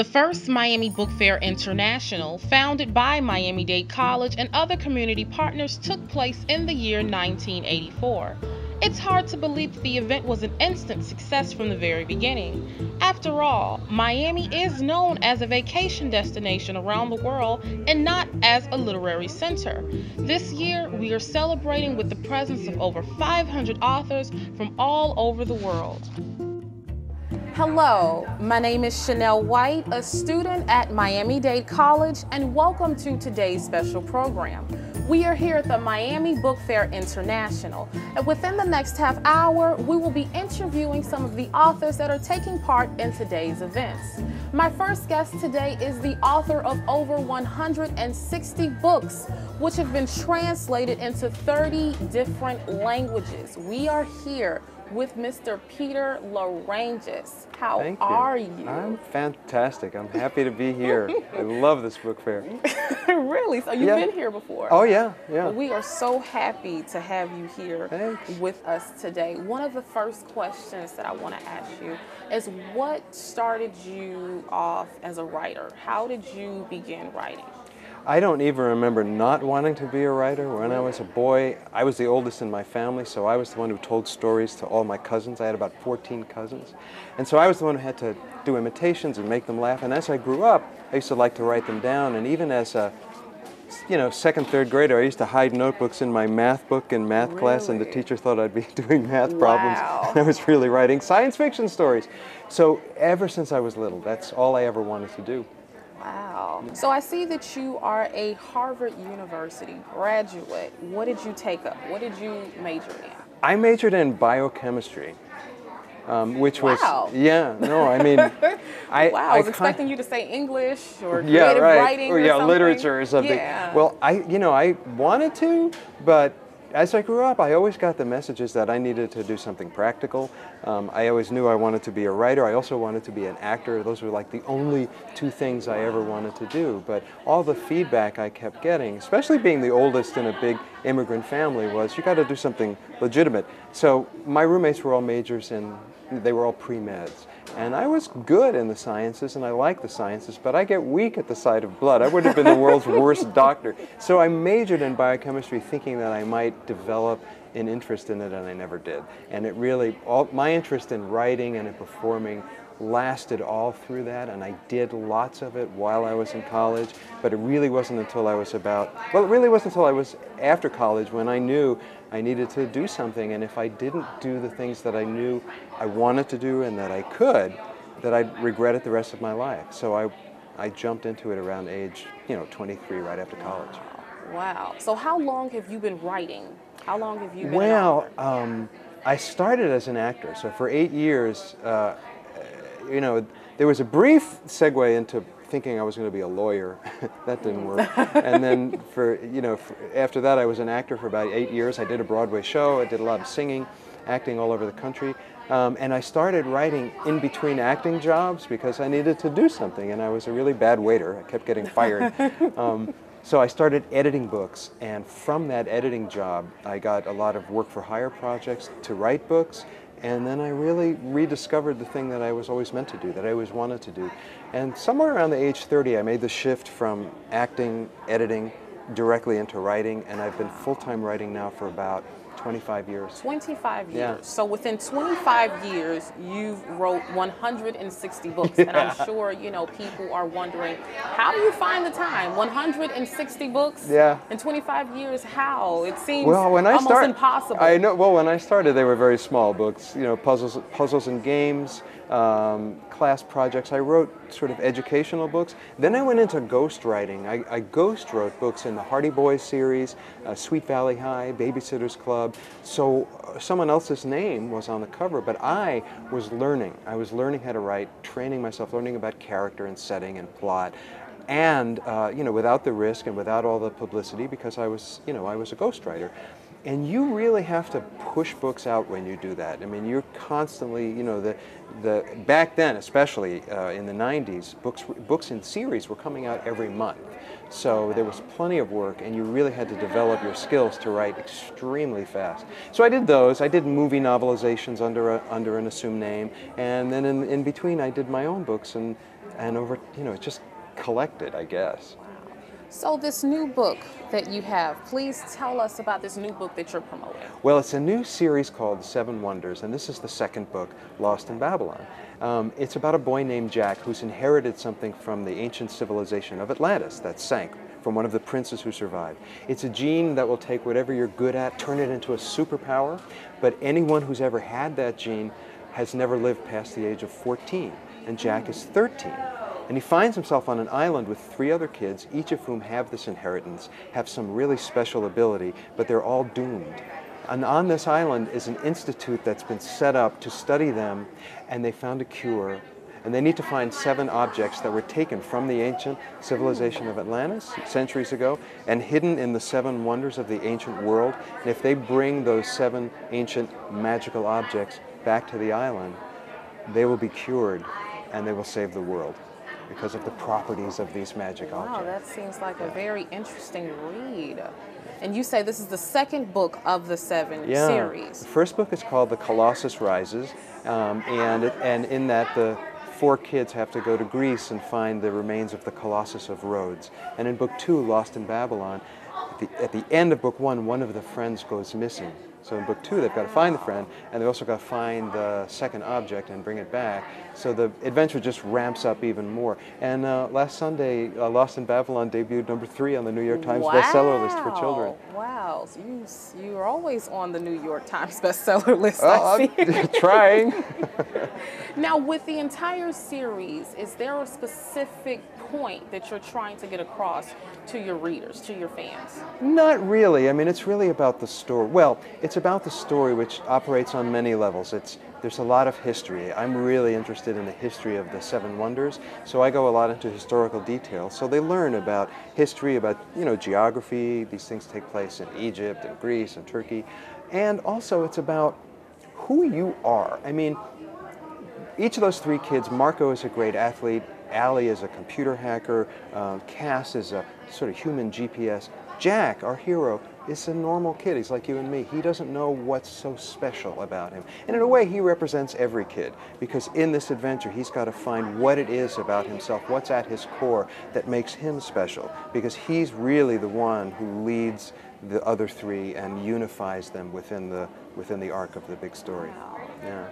first Miami Book Fair International, founded by Miami-Dade College and other community partners, took place in the year 1984. It's hard to believe that the event was an instant success from the very beginning. After all, Miami is known as a vacation destination around the world and not as a literary center. This year, we are celebrating with the presence of over 500 authors from all over the world. Hello, my name is Chanel White, a student at Miami-Dade College, and welcome to today's special program. We are here at the Miami Book Fair International, and within the next half hour, we will be interviewing some of the authors that are taking part in today's events. My first guest today is the author of over 160 books, which have been translated into 30 different languages. We are here with Mr. Peter Larangis. How are you? I'm fantastic. I'm happy to be here. I love this book fair. Really? So you've been here before? Oh yeah. Well, we are so happy to have you here with us today. One of the first questions that I want to ask you is, what started you off as a writer? How did you begin writing? I don't even remember not wanting to be a writer. When I was a boy, I was the oldest in my family, so I was the one who told stories to all my cousins. I had about 14 cousins. And so I was the one who had to do imitations and make them laugh. And as I grew up, I used to like to write them down. And even as a second, third grader, I used to hide notebooks in my math book in math class, and the teacher thought I'd be doing math problems. And I was really writing science fiction stories. So ever since I was little, that's all I ever wanted to do. Wow. So I see that you are a Harvard University graduate. What did you take up? What did you major in? I majored in biochemistry, which was, wow. I mean, I was expecting you to say English or creative writing or something. Literature or something. Yeah. Well, I wanted to, but as I grew up, I always got the messages that I needed to do something practical. I always knew I wanted to be a writer. I also wanted to be an actor. Those were like the only two things I ever wanted to do. But all the feedback I kept getting, especially being the oldest in a big immigrant family, was you got to do something legitimate. So my roommates were all majors and they were all pre-meds. And I was good in the sciences, and I liked the sciences, but I get weak at the sight of blood. I would have been the world's worst doctor. So I majored in biochemistry thinking that I might develop an interest in it, and I never did. And it really, my interest in writing and in performing lasted all through that, and I did lots of it while I was in college, but it really wasn't until I was after college when I knew I needed to do something, and if I didn't do the things that I knew I wanted to do and that I could, that I'd regret it the rest of my life. So I jumped into it around age 23, right after college. Wow. So how long have you been writing? How long have you been an author? I started as an actor, so for 8 years, there was a brief segue into thinking I was going to be a lawyer. That didn't work. And then after that, I was an actor for about 8 years. I did a Broadway show. I did a lot of singing, acting all over the country. And I started writing in between acting jobs because I needed to do something, and I was a really bad waiter. I kept getting fired. So I started editing books, and from that editing job, I got a lot of work for hire projects to write books. And then I really rediscovered the thing that I was always meant to do, that I always wanted to do. And somewhere around the age 30, I made the shift from acting, editing, directly into writing, and I've been full-time writing now for about 25 years. 25 years. Yeah. So within 25 years, you've wrote 160 books. And I'm sure, people are wondering, how do you find the time? 160 books in 25 years, how? It seems almost impossible. I know. Well, when I started, they were very small books, puzzles and games, class projects. I wrote sort of educational books. Then I went into ghostwriting. I ghost wrote books in the Hardy Boys series, Sweet Valley High, Babysitter's Club. So someone else's name was on the cover, but I was learning. I was learning how to write, training myself, learning about character and setting and plot. And, without the risk and without all the publicity, because I was a ghostwriter. And you really have to push books out when you do that. I mean, you're constantly, back then, especially in the 90s, books in series were coming out every month. So there was plenty of work, and you really had to develop your skills to write extremely fast. So I did those. I did movie novelizations under an assumed name, and then in between I did my own books. And and over, just collected, I guess. So this new book that you have, please tell us about this new book that you're promoting. Well, it's a new series called The Seven Wonders, and this is the second book, Lost in Babylon. It's about a boy named Jack who's inherited something from the ancient civilization of Atlantis that sank, from one of the princes who survived. It's a gene that will take whatever you're good at, turn it into a superpower, but anyone who's ever had that gene has never lived past the age of 14, and Jack is 13. And he finds himself on an island with 3 other kids, each of whom have this inheritance, have some really special ability, but they're all doomed. And on this island is an institute that's been set up to study them, and they found a cure. And they need to find 7 objects that were taken from the ancient civilization of Atlantis centuries ago and hidden in the 7 wonders of the ancient world. And if they bring those 7 ancient magical objects back to the island, they will be cured and they will save the world, because of the properties of these magic objects. Wow, that seems like a very interesting read. And you say this is the second book of the 7 series. The first book is called The Colossus Rises, and in that the 4 kids have to go to Greece and find the remains of the Colossus of Rhodes. And in book 2, Lost in Babylon, at the end of book 1, one of the friends goes missing. So in book 2, they've got to find the friend, and they've also got to find the second object and bring it back. So the adventure just ramps up even more. And last Sunday, Lost in Babylon debuted number 3 on the New York Times bestseller list for children. Wow, so you're always on the New York Times bestseller list, Oh, I see. I'm trying. Now, with the entire series, is there a specific point that you're trying to get across to your readers, to your fans? Not really. I mean, it's really about the story. Well, it's about the story, which operates on many levels. There's a lot of history. I'm really interested in the history of the 7 wonders, so I go a lot into historical detail. So they learn about history, about geography. These things take place in Egypt and Greece and Turkey, and also it's about who you are. I mean, each of those 3 kids, Marco is a great athlete, Allie is a computer hacker, Cass is a sort of human GPS. Jack, our hero, is a normal kid. He's like you and me. He doesn't know what's so special about him. And in a way, he represents every kid, because in this adventure, he's got to find what it is about himself, what's at his core that makes him special, because he's really the one who leads the other 3 and unifies them within the arc of the big story. Wow. Yeah.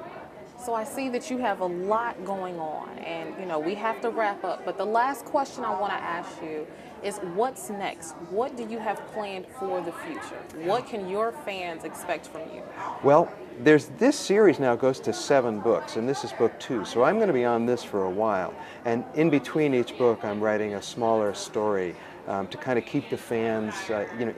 So I see that you have a lot going on, and we have to wrap up. But the last question I want to ask you is, what's next? What do you have planned for the future? What can your fans expect from you? Well, this series now goes to 7 books, and this is book 2. So I'm going to be on this for a while. And in between each book, I'm writing a smaller story to kind of keep the fans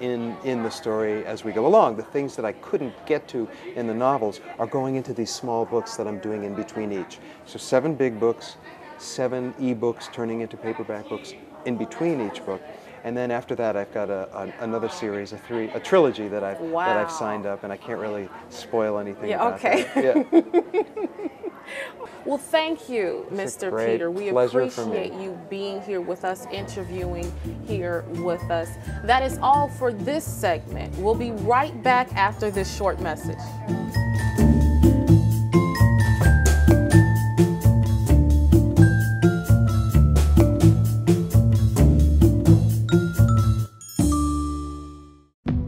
in the story as we go along. The things that I couldn't get to in the novels are going into these small books that I'm doing in between each. So 7 big books, 7 e-books turning into paperback books in between each book. And then after that, I've got another series, a trilogy that I've signed up, and I can't really spoil anything about that. Yeah. Well, thank you, Mr. Peter. We appreciate you being here with us, interviewing here with us. That is all for this segment. We'll be right back after this short message.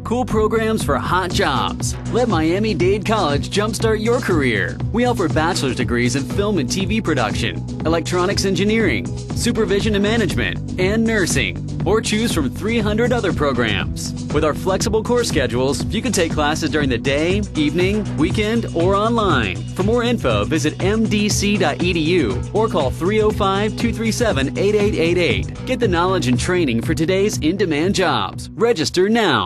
Cool programs for hot jobs. Let Miami-Dade College jumpstart your career. We offer bachelor's degrees in film and TV production, electronics engineering, supervision and management, and nursing. Or choose from 300 other programs. With our flexible course schedules, you can take classes during the day, evening, weekend, or online. For more info, visit MDC.edu or call 305-237-8888. Get the knowledge and training for today's in-demand jobs. Register now.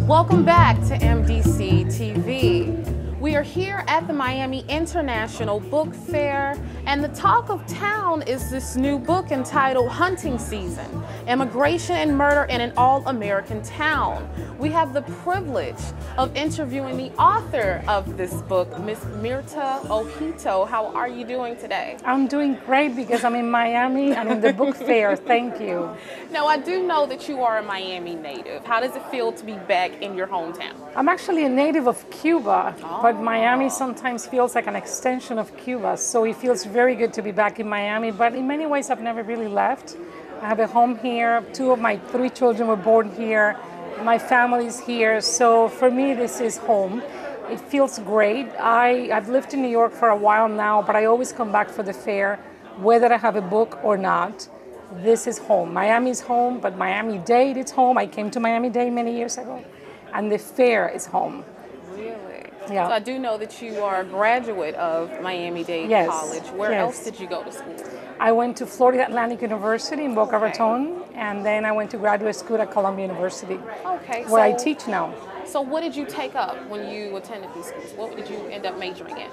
Welcome back to MDC-TV. We are here at the Miami International Book Fair, And the talk of town is this new book entitled Hunting Season, Immigration and Murder in an All-American Town. We have the privilege of interviewing the author of this book, Miss Mirta Ojito. How are you doing today? I'm doing great because I'm in Miami and in the book fair. Thank you. Now, I do know that you are a Miami native. How does it feel to be back in your hometown? I'm actually a native of Cuba, but Miami sometimes feels like an extension of Cuba. So it feels very good to be back in Miami, but in many ways I've never really left. I have a home here. 2 of my 3 children were born here. My family's here. So for me, this is home. It feels great. I've lived in New York for a while now, but I always come back for the fair, whether I have a book or not. This is home. Miami's home, but MiamiDade is home. I came to MiamiDade many years ago, and the fair is home. Really? Yeah. So I do know that you are a graduate of MiamiDade Yes. College. Where Yes. else did you go to school? I went to Florida Atlantic University in Boca Raton, and then I went to graduate school at Columbia University, Okay. where I teach now. So what did you take up when you attended these schools? What did you end up majoring in?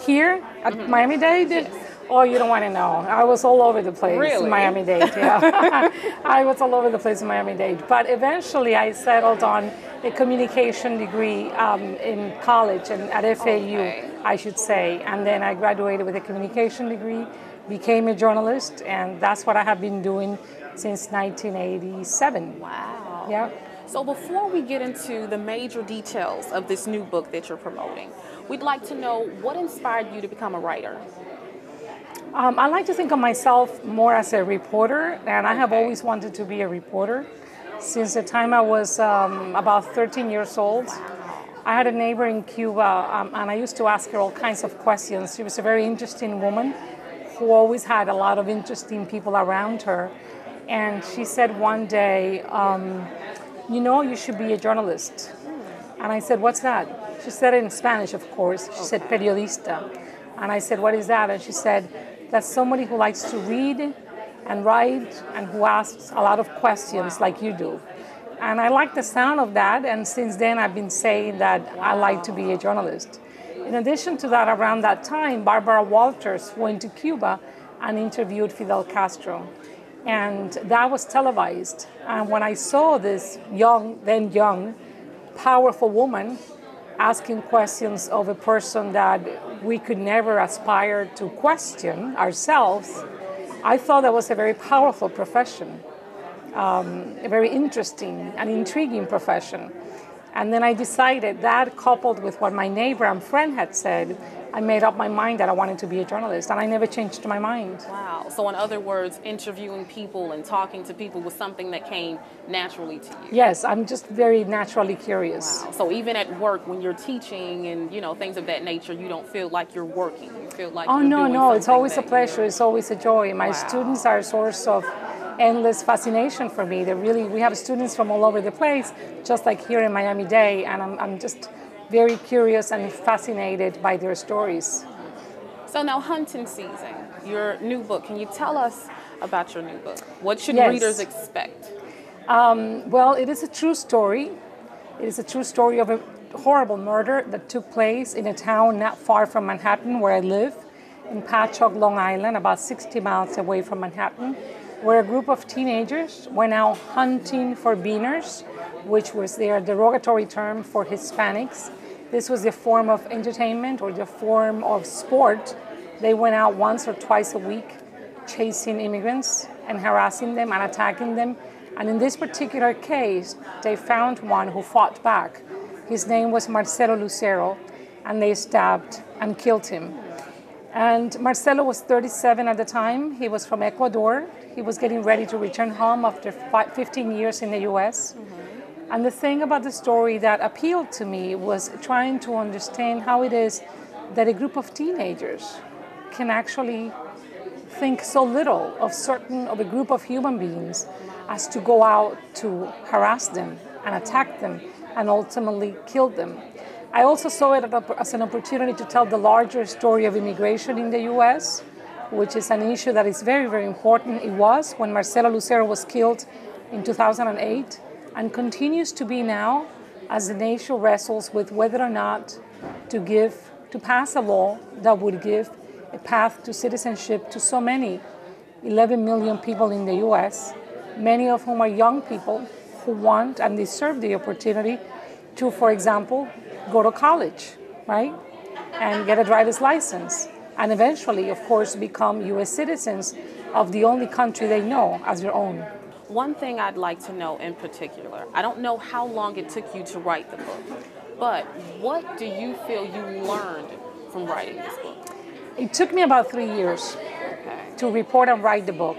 Here at MiamiDade? Oh, you don't want to know. I was all over the place Really? in Miami-Dade. Yeah. I was all over the place in Miami-Dade. But eventually I settled on a communication degree in college and at FAU, Okay. I should say. And then I graduated with a communication degree, became a journalist, and that's what I have been doing since 1987. Wow. Yeah. So before we get into the major details of this new book that you're promoting, we'd like to know what inspired you to become a writer? I like to think of myself more as a reporter, and I have always wanted to be a reporter. Since the time I was about 13 years old, I had a neighbor in Cuba, and I used to ask her all kinds of questions. She was a very interesting woman who always had a lot of interesting people around her. And she said one day, you know, you should be a journalist. And I said, what's that? She said it in Spanish, of course. She said, periodista. And I said, what is that? And she said, that's somebody who likes to read and write and who asks a lot of questions like you do. And I like the sound of that, and since then I've been saying that I like to be a journalist. In addition to that, around that time, Barbara Walters went to Cuba and interviewed Fidel Castro. And that was televised. And when I saw this then young, powerful woman asking questions of a person that we could never aspire to question ourselves, I thought that was a very powerful profession, a very interesting and intriguing profession. And then I decided that, coupled with what my neighbor and friend had said, I made up my mind that I wanted to be a journalist, and I never changed my mind. Wow. So in other words, interviewing people and talking to people was something that came naturally to you. Yes, I'm just very naturally curious. Wow. So even at work, when you're teaching and things of that nature, you don't feel like you're working. You feel like you're doing No, it's something always a that pleasure. It's always a joy. My Wow. students are a source of endless fascination for me. We have students from all over the place, just like here in Miami-Dade, and I'm just very curious and fascinated by their stories. So now, Hunting Season, your new book. Can you tell us about your new book? What should Yes. readers expect? Well, it is a true story. It is a true story of a horrible murder that took place in a town not far from Manhattan, where I live, in Patchogue, Long Island, about 60 miles away from Manhattan, where a group of teenagers went out hunting for beaners, which was their derogatory term for Hispanics. This was a form of entertainment or the form of sport. They went out once or twice a week chasing immigrants and harassing them and attacking them. And in this particular case, they found one who fought back. His name was Marcelo Lucero, and they stabbed and killed him. And Marcelo was 37 at the time. He was from Ecuador. He was getting ready to return home after 15 years in the US. And the thing about the story that appealed to me was trying to understand how it is that a group of teenagers can actually think so little of a group of human beings as to go out to harass them and attack them and ultimately kill them. I also saw it as an opportunity to tell the larger story of immigration in the US, which is an issue that is very, very important. It was when Marcelo Lucero was killed in 2008 and continues to be now as the nation wrestles with whether or not to pass a law that would give a path to citizenship to so many, 11 million people in the US, many of whom are young people who want and deserve the opportunity to, for example, go to college, right? And get a driver's license. And eventually, of course, become US citizens of the only country they know as their own. One thing I'd like to know in particular, I don't know how long it took you to write the book, but what do you feel you learned from writing this book? It took me about 3 years to report and write the book.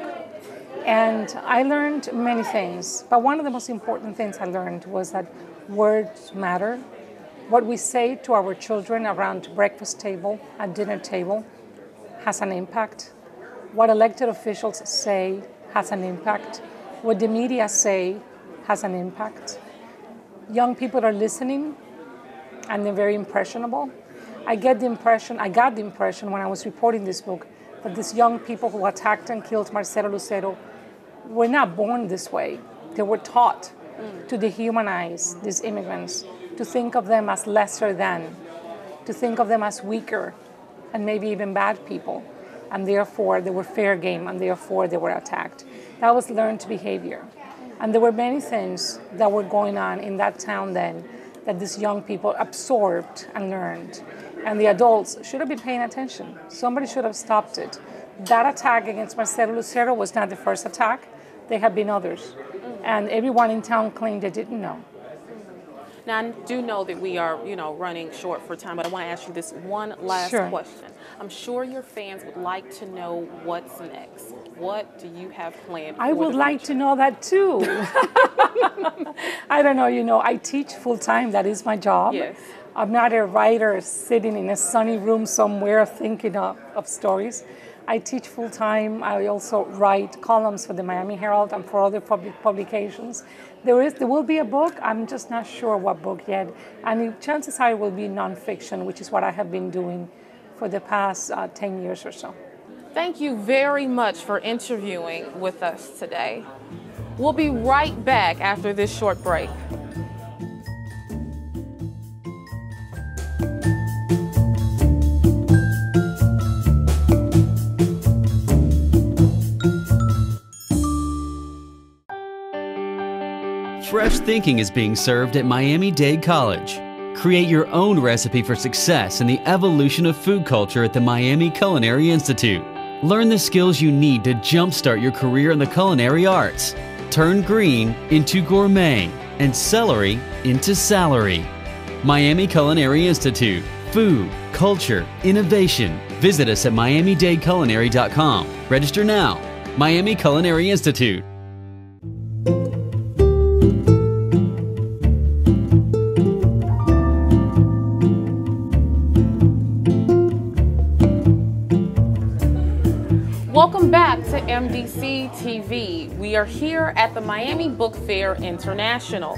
And I learned many things, but one of the most important things I learned was that words matter. What we say to our children around breakfast table and dinner table has an impact. What elected officials say has an impact. What the media say has an impact. Young people are listening and they're very impressionable. I got the impression when I was reporting this book that these young people who attacked and killed Marcelo Lucero were not born this way. They were taught to dehumanize these immigrants, to think of them as lesser than, to think of them as weaker and maybe even bad people. And therefore they were fair game and therefore they were attacked. That was learned behavior. And there were many things that were going on in that town then that these young people absorbed and learned. And the adults should have been paying attention. Somebody should have stopped it. That attack against Marcelo Lucero was not the first attack. There have been others. And everyone in town claimed they didn't know. Now, I do know that we are, running short for time, but I want to ask you this one last question. I'm sure your fans would like to know what's next. What do you have planned for I would like to know that too. I don't know, I teach full-time. That is my job. Yes. I'm not a writer sitting in a sunny room somewhere thinking of stories. I teach full-time. I also write columns for the Miami Herald and for other publications. There will be a book. I'm just not sure what book yet. And the chances are it will be nonfiction, which is what I have been doing for the past 10 years or so. Thank you very much for interviewing with us today. We'll be right back after this short break. Fresh thinking is being served at MiamiDade College. Create your own recipe for success in the evolution of food culture at the Miami Culinary Institute. Learn the skills you need to jumpstart your career in the culinary arts. Turn green into gourmet and celery into salary. Miami Culinary Institute. Food, culture, innovation. Visit us at MiamiDadeCulinary.com. Register now. Miami Culinary Institute. Welcome back to MDC-TV. We are here at the Miami Book Fair International.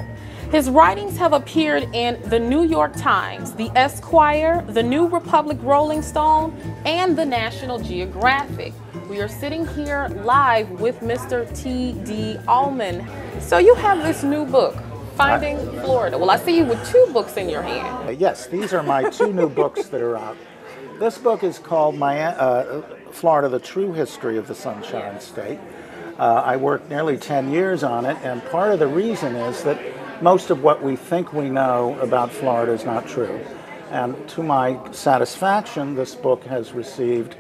His writings have appeared in the New York Times, the Esquire, the New Republic Rolling Stone, and the National Geographic. We are sitting here live with Mr. T.D. Almond. So you have this new book, Finding Florida. Well, I see you with two books in your hand. Yes, these are my two new books that are out. This book is called Florida, The True History of the Sunshine State. I worked nearly 10 years on it, and part of the reason is that most of what we think we know about Florida is not true. And to my satisfaction, this book has received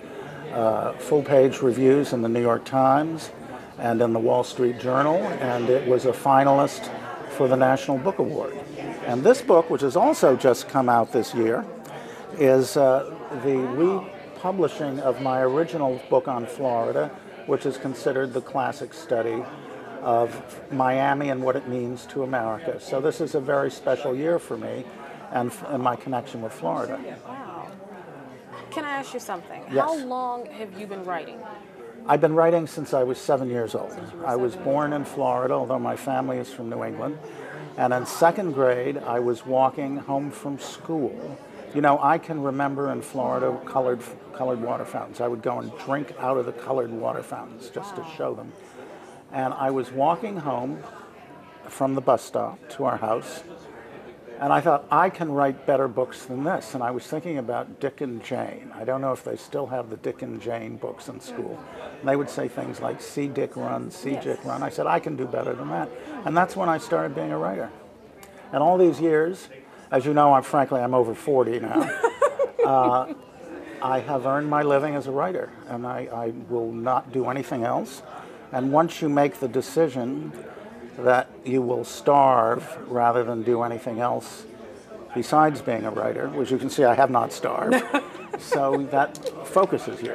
full-page reviews in the New York Times and in the Wall Street Journal, and it was a finalist for the National Book Award. And this book, which has also just come out this year, is the republishing of my original book on Florida, which is considered the classic study of Miami and what it means to America. So this is a very special year for me and my connection with Florida. Wow. Can I ask you something? Yes. How long have you been writing? I've been writing since I was 7 years old. I was born in Florida, although my family is from New England. And in second grade, I was walking home from school. You know, I can remember in Florida colored water fountains. I would go and drink out of the colored water fountains just to show them. And I was walking home from the bus stop to our house, And I thought, I can write better books than this. And I was thinking about Dick and Jane. I don't know if they still have the Dick and Jane books in school. And they would say things like, see Dick run, see Dick run. I said, I can do better than that. And that's when I started being a writer. And all these years, as you know, I'm over 40 now. I have earned my living as a writer, and I will not do anything else. And once you make the decision that you will starve rather than do anything else besides being a writer, which you can see I have not starved, so that focuses you.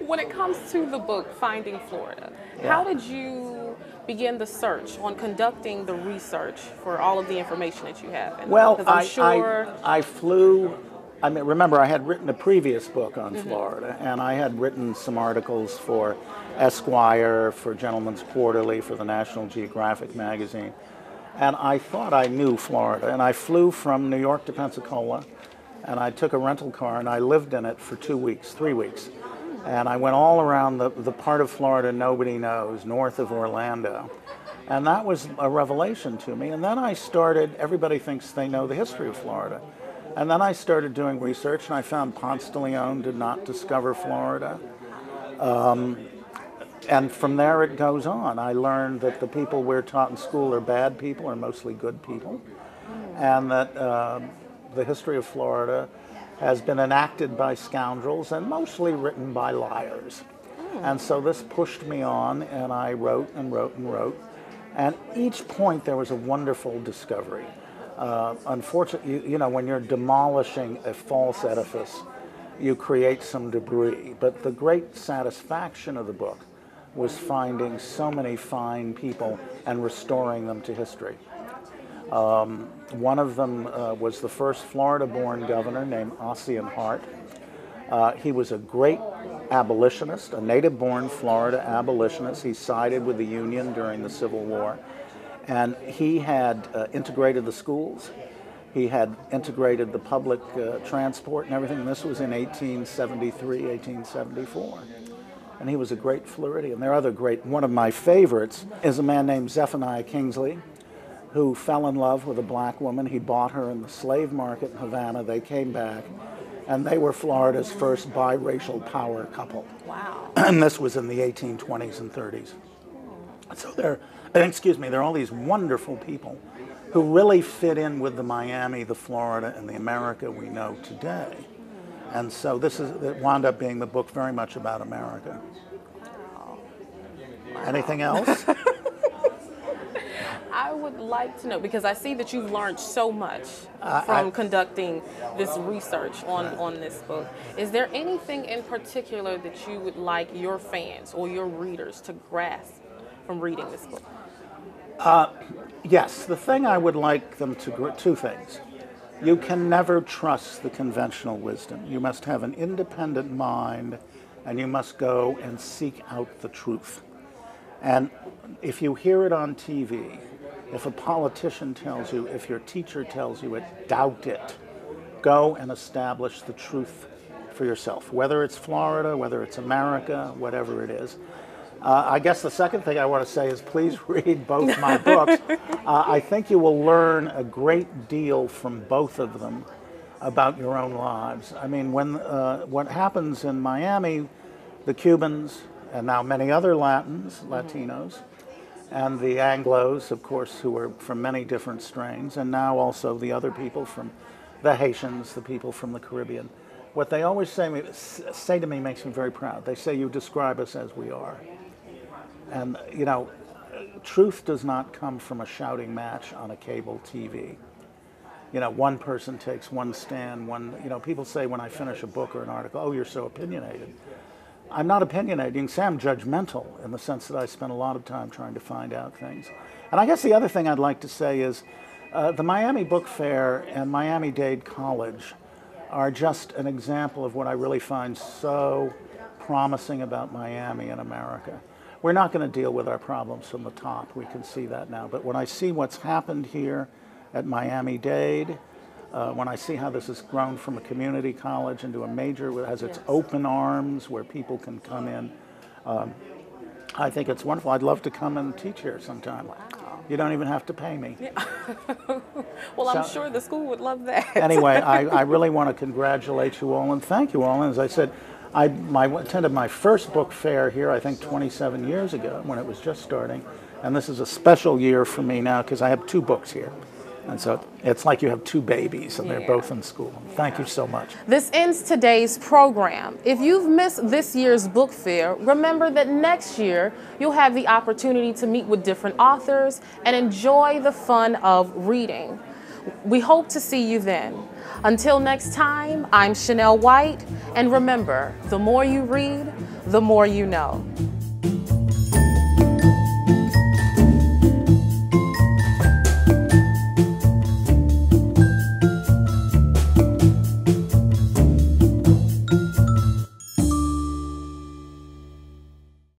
When it comes to the book, Finding Florida, how did you begin the search on conducting the research for all of the information that you have? And Well, I flew. I mean, remember, I had written a previous book on Florida, and I had written some articles for Esquire, for Gentleman's Quarterly, for the National Geographic magazine, and I thought I knew Florida. And I flew from New York to Pensacola, and I took a rental car, and I lived in it for 2 weeks, 3 weeks. And I went all around the part of Florida nobody knows, north of Orlando. And that was a revelation to me. And then I started, everybody thinks they know the history of Florida. And then I started doing research, and I found Ponce de Leon did not discover Florida. And from there it goes on. I learned that the people we're taught in school are bad people, are mostly good people. And that the history of Florida has been enacted by scoundrels and mostly written by liars. And so this pushed me on, and I wrote and wrote and wrote. And each point there was a wonderful discovery. Unfortunately, you know, when you're demolishing a false edifice, you create some debris. But the great satisfaction of the book was finding so many fine people and restoring them to history. One of them was the first Florida-born governor named Ossian Hart. He was a great abolitionist, a native-born Florida abolitionist. He sided with the Union during the Civil War. And he had integrated the schools. He had integrated the public transport and everything. And this was in 1873, 1874. And he was a great Floridian. There are other great, one of my favorites is a man named Zephaniah Kingsley, who fell in love with a black woman. He bought her in the slave market in Havana. They came back, and they were Florida's first biracial power couple. Wow. And this was in the 1820s and 30s. So there are all these wonderful people who really fit in with the Miami, the Florida, and the America we know today. And so it wound up being the book very much about America. Wow. Anything else? I would like to know, because I see that you've learned so much from conducting this research on this book. Is there anything in particular that you would like your fans or your readers to grasp from reading this book? Yes, the thing I would like them to, two things. You can never trust the conventional wisdom. You must have an independent mind, and you must go and seek out the truth. And if you hear it on TV, if a politician tells you, if your teacher tells you it, doubt it. Go and establish the truth for yourself, whether it's Florida, whether it's America, whatever it is. I guess the second thing I want to say is please read both my books. I think you will learn a great deal from both of them about your own lives. I mean, what happens in Miami, the Cubans, and now many other Latinos, and the Anglos, of course, who are from many different strains, and now also the other people from the Haitians, the people from the Caribbean. What they always say to me makes me very proud. They say, you describe us as we are. And, you know, truth does not come from a shouting match on a cable TV. You know, one person takes one stand, people say when I finish a book or an article, oh, you're so opinionated. I'm not opinionated. You can say I'm judgmental in the sense that I spend a lot of time trying to find out things. And I guess the other thing I'd like to say is the Miami Book Fair and MiamiDade College are just an example of what I really find so promising about Miami and America. We're not going to deal with our problems from the top. We can see that now. But when I see what's happened here at MiamiDade, when I see how this has grown from a community college into a major, it has its open arms where people can come in, I think it's wonderful. I'd love to come and teach here sometime. Wow. You don't even have to pay me. Well, I'm sure the school would love that. Anyway, I really want to congratulate you all and thank you all. And as I said, I attended my first book fair here, I think 27 years ago when it was just starting. And this is a special year for me now because I have 2 books here. And so it's like you have 2 babies and they're both in school. Thank you so much. This ends today's program. If you've missed this year's book fair, remember that next year you'll have the opportunity to meet with different authors and enjoy the fun of reading. We hope to see you then. Until next time, I'm Chanel White, and remember, the more you read, the more you know.